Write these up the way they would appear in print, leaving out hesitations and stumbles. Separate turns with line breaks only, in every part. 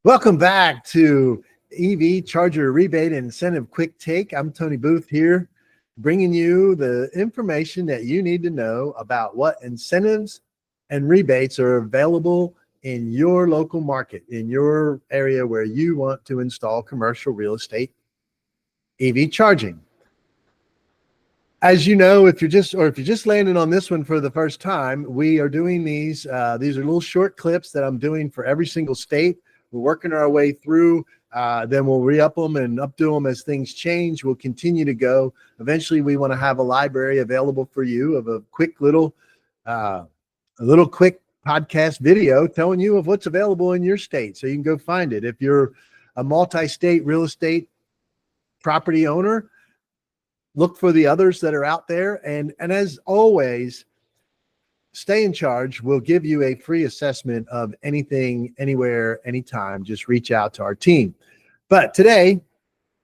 Welcome back to EV Charger Rebate and Incentive Quick Take. I'm Tony Booth here, bringing you the information that you need to know about what incentives and rebates are available in your local market, in your area where you want to install commercial real estate EV charging. As you know, if you're just landing on this one for the first time, we are doing these. These are little short clips that I'm doing for every single state. We're working our way through. Then we'll re-up them and updo them as things change. We'll continue to go. Eventually, we want to have a library available for you of a quick little quick podcast video telling you of what's available in your state, so you can go find it. If you're a multi-state real estate property owner, look for the others that are out there. And as always, Stay in Charge will give you a free assessment of anything, anywhere, anytime. Just reach out to our team. But today,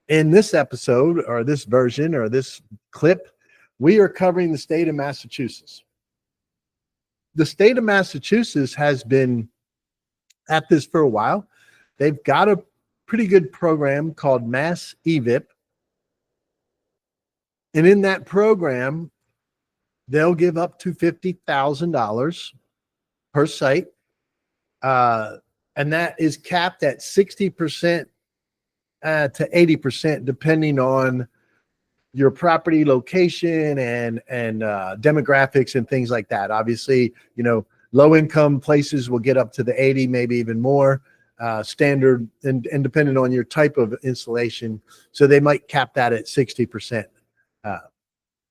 in this episode or this version or this clip, we are covering the state of Massachusetts. The state of Massachusetts has been at this for a while. They've got a pretty good program called Mass EVIP. And in that program, they'll give up to $50,000 per site. And that is capped at 60% to 80%, depending on your property location and demographics and things like that. Obviously, you know, low income places will get up to the 80, maybe even more, standard and depending on your type of installation. So they might cap that at 60%.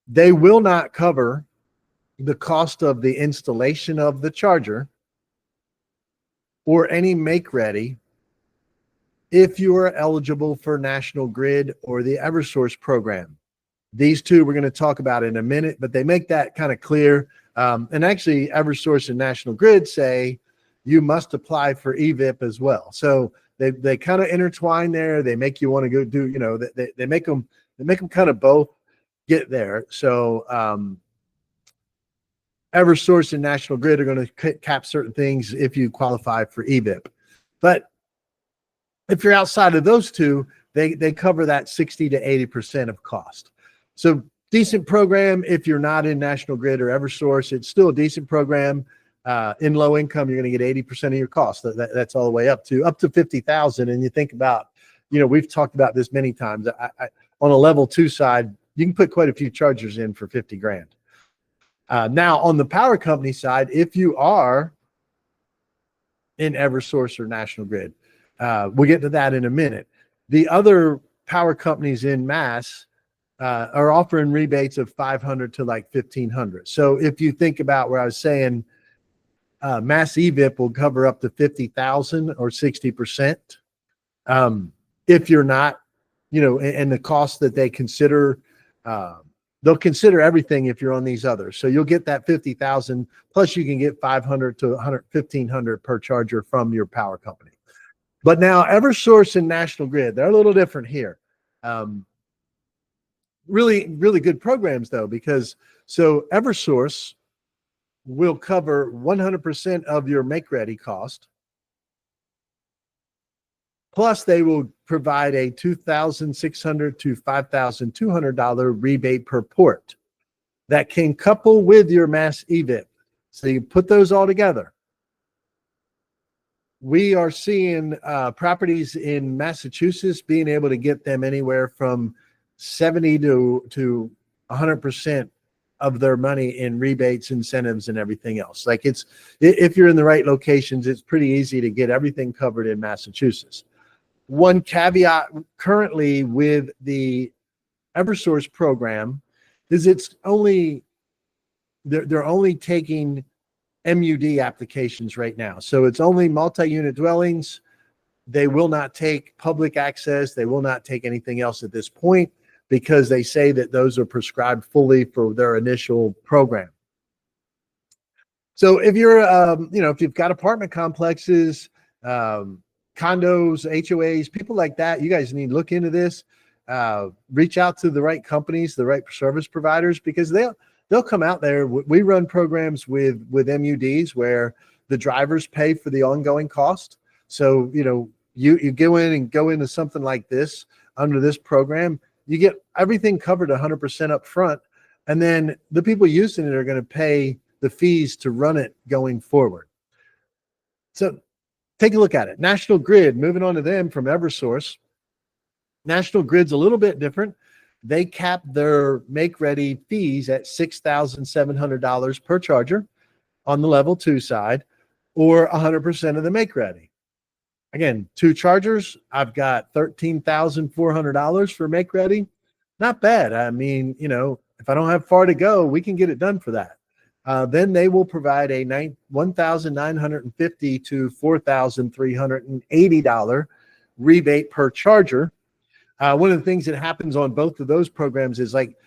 They will not cover the cost of the installation of the charger or any make ready if you are eligible for National Grid or the Eversource program. These two we're going to talk about in a minute, but they make that kind of clear. And actually, Eversource and National Grid say you must apply for EVIP as well. So they kind of intertwine there. They make you want to go do, you know, they make them kind of both get there. So Eversource and National Grid are going to cap certain things if you qualify for EVIP. But if you're outside of those two, they cover that 60 to 80% of cost. So decent program. If you're not in National Grid or Eversource, it's still a decent program. In low income, you're going to get 80% of your cost. That's all the way up to $50,000. And you think about, you know, we've talked about this many times. On a level 2 side, you can put quite a few chargers in for 50 grand. Now, on the power company side, if you are in Eversource or National Grid, we'll get to that in a minute. The other power companies in Mass are offering rebates of $500 to like $1,500. So if you think about where I was saying, Mass EVIP will cover up to $50,000 or 60%. If you're not, you know, and the cost that they consider, they'll consider everything if you're on these others. So you'll get that $50,000 plus you can get $500 to $1,500 per charger from your power company. But now Eversource and National Grid, they're a little different here. Really, really good programs though, because so Eversource will cover 100% of your make ready cost. Plus, they will provide a $2,600 to $5,200 rebate per port that can couple with your Mass EVIP. So you put those all together. We are seeing properties in Massachusetts being able to get them anywhere from 70 to 100% of their money in rebates, incentives, and everything else. Like if you're in the right locations, it's pretty easy to get everything covered in Massachusetts. One caveat currently with the Eversource program is they're only taking MUD applications right now. So it's only multi-unit dwellings. They will not take public access. They will not take anything else at this point because they say that those are prescribed fully for their initial program. So if you're, if you've got apartment complexes, condos, HOAs, people like that, you guys need to look into this. Reach out to the right companies, the right service providers, because they'll come out there. We run programs with MUDs where the drivers pay for the ongoing cost. So, you go in and go into something like this under this program, you get everything covered 100% up front. And then the people using it are going to pay the fees to run it going forward. So take a look at it. National Grid, moving on to them from Eversource. National Grid's a little bit different. They cap their make-ready fees at $6,700 per charger on the level 2 side, or 100% of the make-ready. Again, 2 chargers, I've got $13,400 for make-ready. Not bad. I mean, if I don't have far to go, we can get it done for that. Then they will provide a $1,950 to $4,380 rebate per charger. One of the things that happens on both of those programs is like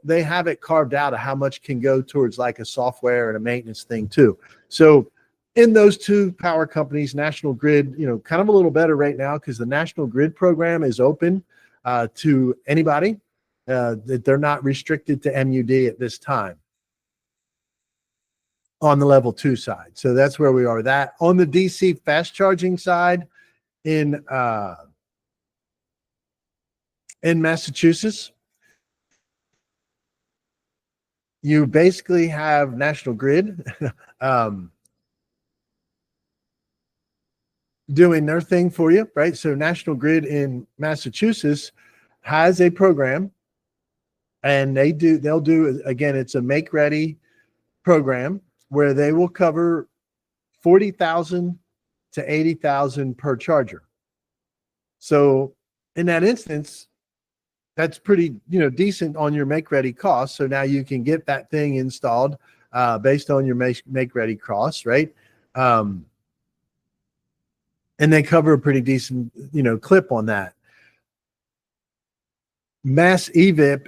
they have it carved out of how much can go towards like a software and a maintenance thing too. So in those 2 power companies, National Grid, kind of a little better right now because the National Grid program is open to anybody. That they're not restricted to MUD at this time on the level 2 side. So that's where we are with that. On the DC fast charging side in Massachusetts, you basically have National Grid doing their thing for you, right? So National Grid in Massachusetts has a program, and they'll do, again, it's a make ready program where they will cover 40,000 to 80,000 per charger. So in that instance, that's pretty, decent on your make ready cost. So now you can get that thing installed based on your make ready costs, right? And they cover a pretty decent, clip on that. Mass EVIP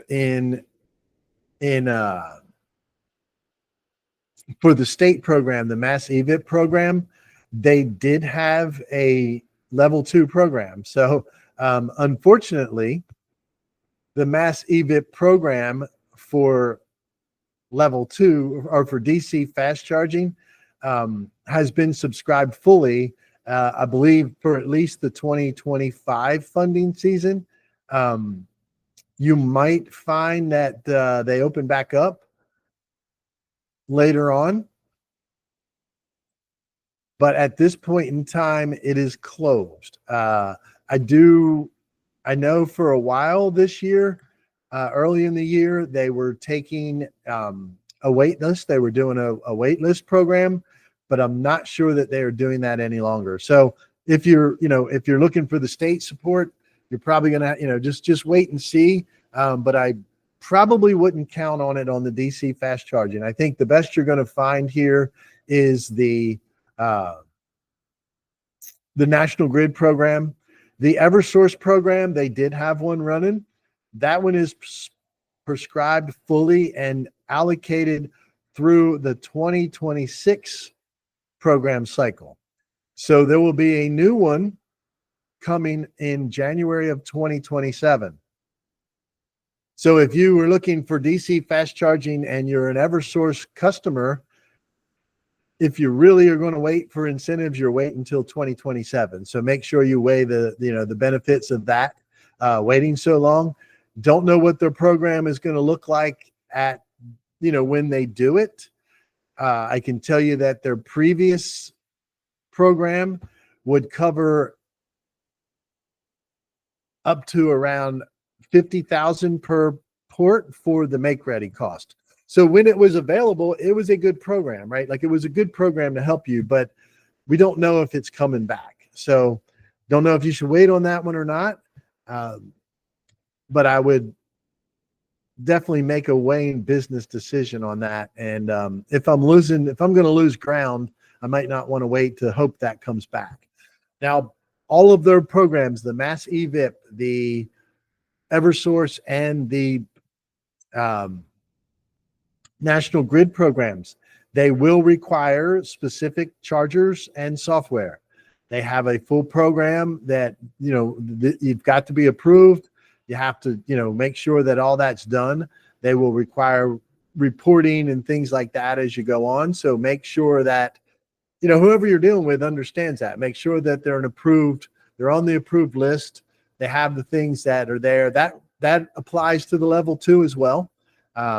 for the state program, the Mass EVIP program, they did have a level 2 program. So unfortunately, the Mass EVIP program for level 2 or for DC fast charging has been subscribed fully, I believe, for at least the 2025 funding season. You might find that they open back up later on, but at this point in time, it is closed. I know for a while this year, early in the year, they were taking a wait list. They were doing a wait list program, but I'm not sure that they are doing that any longer. So if you're looking for the state support, you're probably gonna, just wait and see. But I probably wouldn't count on it on the DC fast charging. I think the best you're going to find here is the National Grid program. The Eversource program, they did have one running. That one is prescribed fully and allocated through the 2026 program cycle. So there will be a new one coming in January of 2027. So if you were looking for DC fast charging and you're an Eversource customer, if you really are going to wait for incentives, you're waiting until 2027. So make sure you weigh the benefits of that waiting so long. Don't know what their program is going to look like at when they do it. I can tell you that their previous program would cover up to around 50,000 per port for the make ready cost. So when it was available, it was a good program, right? Like it was a good program to help you, but we don't know if it's coming back. So don't know if you should wait on that one or not. But I would definitely make a weighing business decision on that. And if I'm going to lose ground, I might not want to wait to hope that comes back. Now, all of their programs, the Mass EVIP, the Eversource, and the National Grid programs, they will require specific chargers and software. They have a full program that, you've got to be approved. You have to, make sure that all that's done. They will require reporting and things like that as you go on. So make sure that, whoever you're dealing with understands that. Make sure that they're an approved they're on the approved list. They have the things that are there. That applies to the level 2 as well.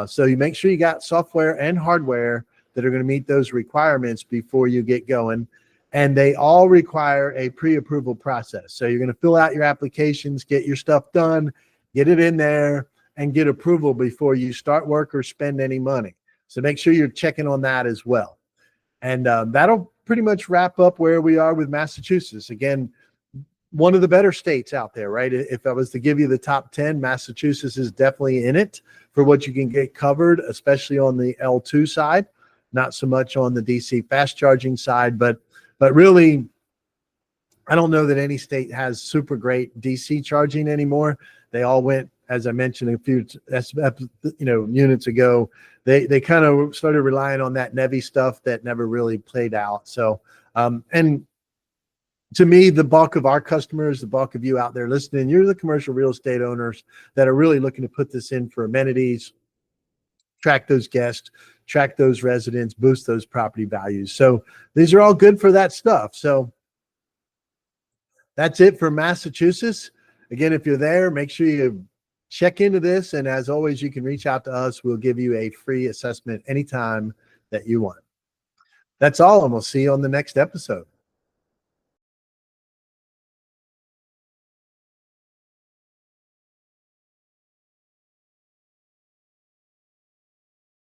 So you make sure you got software and hardware that are going to meet those requirements before you get going. And they all require a pre-approval process. So you're going to fill out your applications, get your stuff done, get it in there, and get approval before you start work or spend any money. So make sure you're checking on that as well. And that'll pretty much wrap up where we are with Massachusetts. Again, one of the better states out there, right? If I was to give you the top 10, Massachusetts is definitely in it for what you can get covered, especially on the L2 side, not so much on the DC fast charging side, but really, I don't know that any state has super great DC charging anymore. They all went, as I mentioned a few units ago, they kind of started relying on that NEVI stuff that never really played out. So, and to me, the bulk of our customers, the bulk of you out there listening, you're the commercial real estate owners that are really looking to put this in for amenities, track those guests, track those residents, boost those property values. So these are all good for that stuff. So that's it for Massachusetts. Again, if you're there, make sure you check into this. And as always, you can reach out to us. We'll give you a free assessment anytime that you want. That's all, and we'll see you on the next episode.